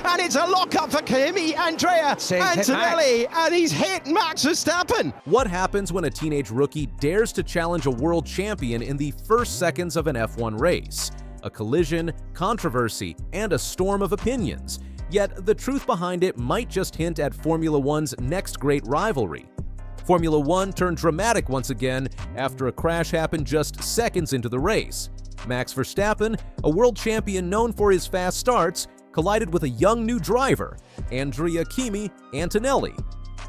and it's a lock-up for Kimi Antonelli, and he's hit Max Verstappen. What happens when a teenage rookie dares to challenge a world champion in the first seconds of an F1 race? A collision, controversy, and a storm of opinions. Yet the truth behind it might just hint at Formula One's next great rivalry. Formula One turned dramatic once again after a crash happened just seconds into the race. Max Verstappen, a world champion known for his fast starts, collided with a young new driver, Kimi Antonelli.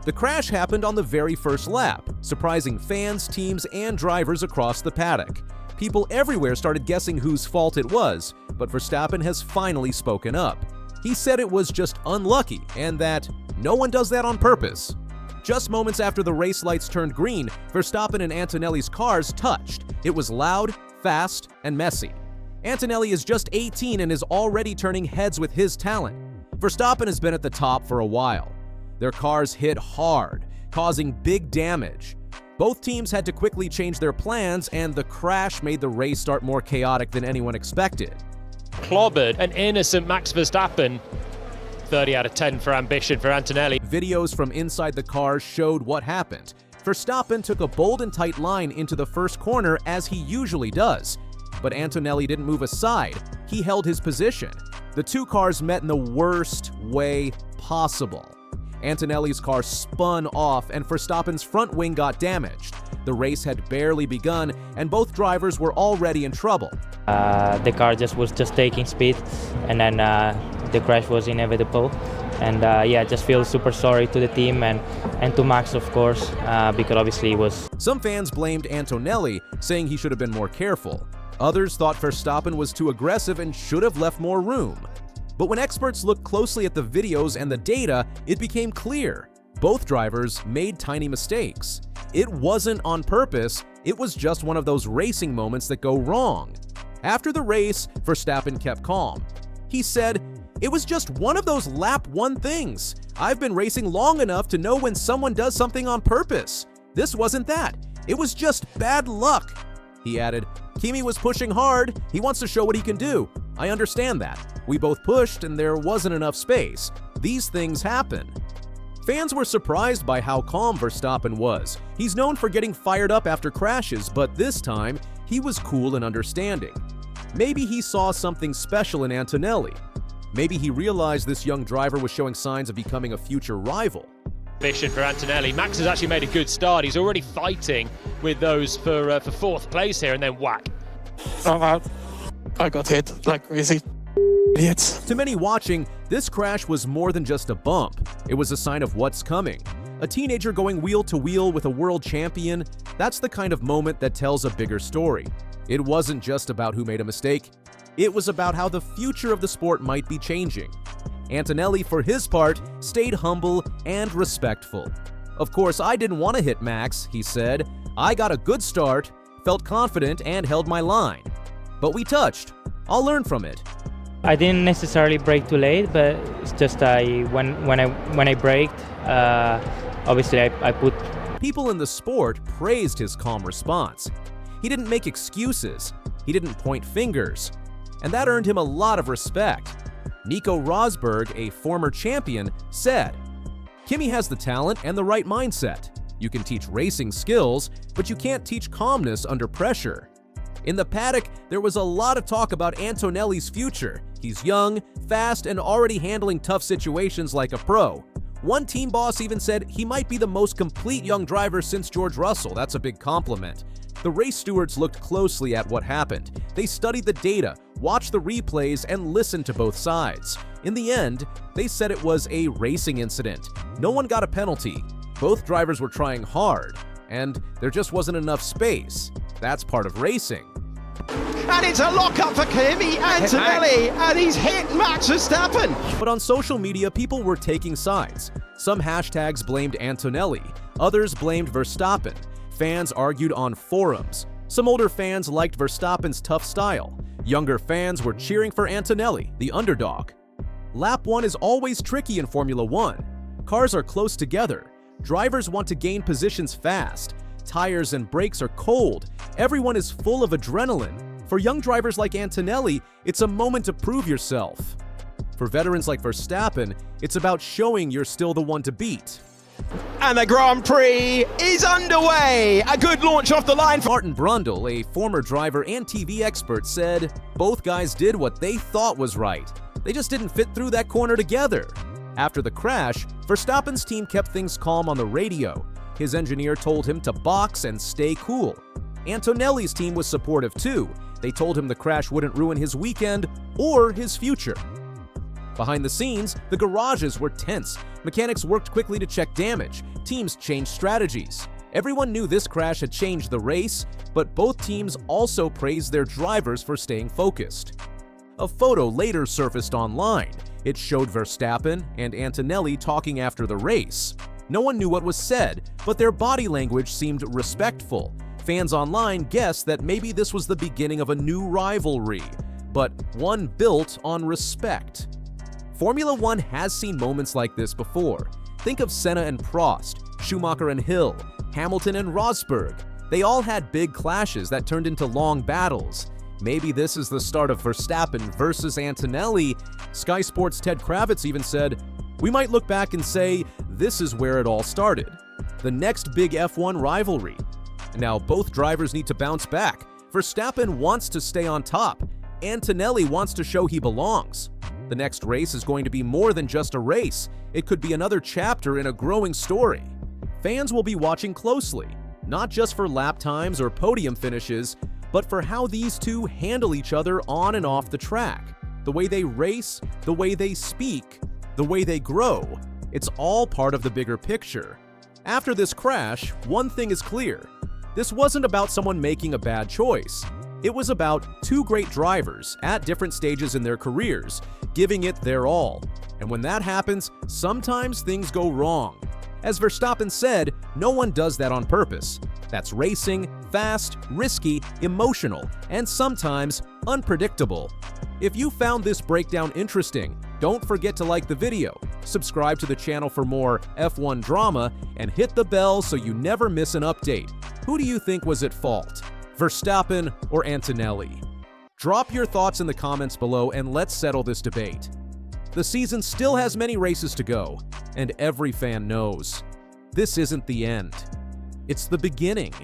The crash happened on the very first lap, surprising fans, teams, and drivers across the paddock. People everywhere started guessing whose fault it was, but Verstappen has finally spoken up. He said it was just unlucky and that no one does that on purpose. Just moments after the race lights turned green, Verstappen and Antonelli's cars touched. It was loud, fast, and messy. Antonelli is just 18 and is already turning heads with his talent. Verstappen has been at the top for a while. Their cars hit hard, causing big damage. Both teams had to quickly change their plans, and the crash made the race start more chaotic than anyone expected. Clobbered an innocent Max Verstappen. 30 out of 10 for ambition for Antonelli. Videos from inside the cars showed what happened. Verstappen took a bold and tight line into the first corner as he usually does. But Antonelli didn't move aside. He held his position. The two cars met in the worst way possible. Antonelli's car spun off and Verstappen's front wing got damaged. The race had barely begun and both drivers were already in trouble. The car was just taking speed, and then the crash was inevitable. And just feel super sorry to the team and to Max, of course, because obviously it was... Some fans blamed Antonelli, saying he should have been more careful. Others thought Verstappen was too aggressive and should have left more room. But when experts looked closely at the videos and the data, it became clear. Both drivers made tiny mistakes. It wasn't on purpose, it was just one of those racing moments that go wrong. After the race, Verstappen kept calm. He said, "It was just one of those lap one things. I've been racing long enough to know when someone does something on purpose. This wasn't that. It was just bad luck." He added, "Kimi was pushing hard. He wants to show what he can do. I understand that. We both pushed and there wasn't enough space. These things happen." Fans were surprised by how calm Verstappen was. He's known for getting fired up after crashes, but this time, he was cool and understanding. Maybe he saw something special in Antonelli. Maybe he realized this young driver was showing signs of becoming a future rival. Ambition for Antonelli. Max has actually made a good start. He's already fighting with those for fourth place here, and then whack. I got hit like crazy. Idiots. To many watching, this crash was more than just a bump. It was a sign of what's coming. A teenager going wheel to wheel with a world champion, that's the kind of moment that tells a bigger story. It wasn't just about who made a mistake. It was about how the future of the sport might be changing. Antonelli, for his part, stayed humble and respectful. "Of course, I didn't want to hit Max," he said. "I got a good start, felt confident, and held my line. But we touched. I'll learn from it." I didn't necessarily brake too late, but it's just when I braked, obviously I put... People in the sport praised his calm response. He didn't make excuses. He didn't point fingers. And that earned him a lot of respect. Nico Rosberg, a former champion, said, "Kimi has the talent and the right mindset. You can teach racing skills, but you can't teach calmness under pressure." In the paddock, there was a lot of talk about Antonelli's future. He's young, fast, and already handling tough situations like a pro. One team boss even said he might be the most complete young driver since George Russell. That's a big compliment. The race stewards looked closely at what happened. They studied the data, watched the replays, and listened to both sides. In the end, they said it was a racing incident. No one got a penalty. Both drivers were trying hard, and there just wasn't enough space. That's part of racing. And it's a lock-up for Kimi Antonelli, and he's hit Max Verstappen. But on social media, people were taking sides. Some hashtags blamed Antonelli, others blamed Verstappen. Fans argued on forums. Some older fans liked Verstappen's tough style. Younger fans were cheering for Antonelli, the underdog. Lap 1 is always tricky in Formula One. Cars are close together. Drivers want to gain positions fast. Tires and brakes are cold. Everyone is full of adrenaline. For young drivers like Antonelli, it's a moment to prove yourself. For veterans like Verstappen, it's about showing you're still the one to beat. And the Grand Prix is underway. A good launch off the line for Martin Brundle, a former driver and TV expert, said both guys did what they thought was right. They just didn't fit through that corner together. After the crash, Verstappen's team kept things calm on the radio. His engineer told him to box and stay cool. Antonelli's team was supportive too. They told him the crash wouldn't ruin his weekend or his future. Behind the scenes, the garages were tense. Mechanics worked quickly to check damage. Teams changed strategies. Everyone knew this crash had changed the race, but both teams also praised their drivers for staying focused. A photo later surfaced online. It showed Verstappen and Antonelli talking after the race. No one knew what was said, but their body language seemed respectful. Fans online guessed that maybe this was the beginning of a new rivalry, but one built on respect. Formula One has seen moments like this before. Think of Senna and Prost, Schumacher and Hill, Hamilton and Rosberg. They all had big clashes that turned into long battles. Maybe this is the start of Verstappen versus Antonelli. Sky Sports' Ted Kravitz even said, "We might look back and say, this is where it all started." The next big F1 rivalry. Now both drivers need to bounce back. Verstappen wants to stay on top. Antonelli wants to show he belongs. The next race is going to be more than just a race. It could be another chapter in a growing story. Fans will be watching closely, not just for lap times or podium finishes, but for how these two handle each other on and off the track. The way they race, the way they speak, the way they grow. It's all part of the bigger picture. After this crash, one thing is clear. This wasn't about someone making a bad choice. It was about two great drivers at different stages in their careers, giving it their all. And when that happens, sometimes things go wrong. As Verstappen said, no one does that on purpose. That's racing, fast, risky, emotional, and sometimes unpredictable. If you found this breakdown interesting, don't forget to like the video, subscribe to the channel for more F1 drama, and hit the bell so you never miss an update. Who do you think was at fault? Verstappen or Antonelli? Drop your thoughts in the comments below and let's settle this debate. The season still has many races to go, and every fan knows this isn't the end. It's the beginning.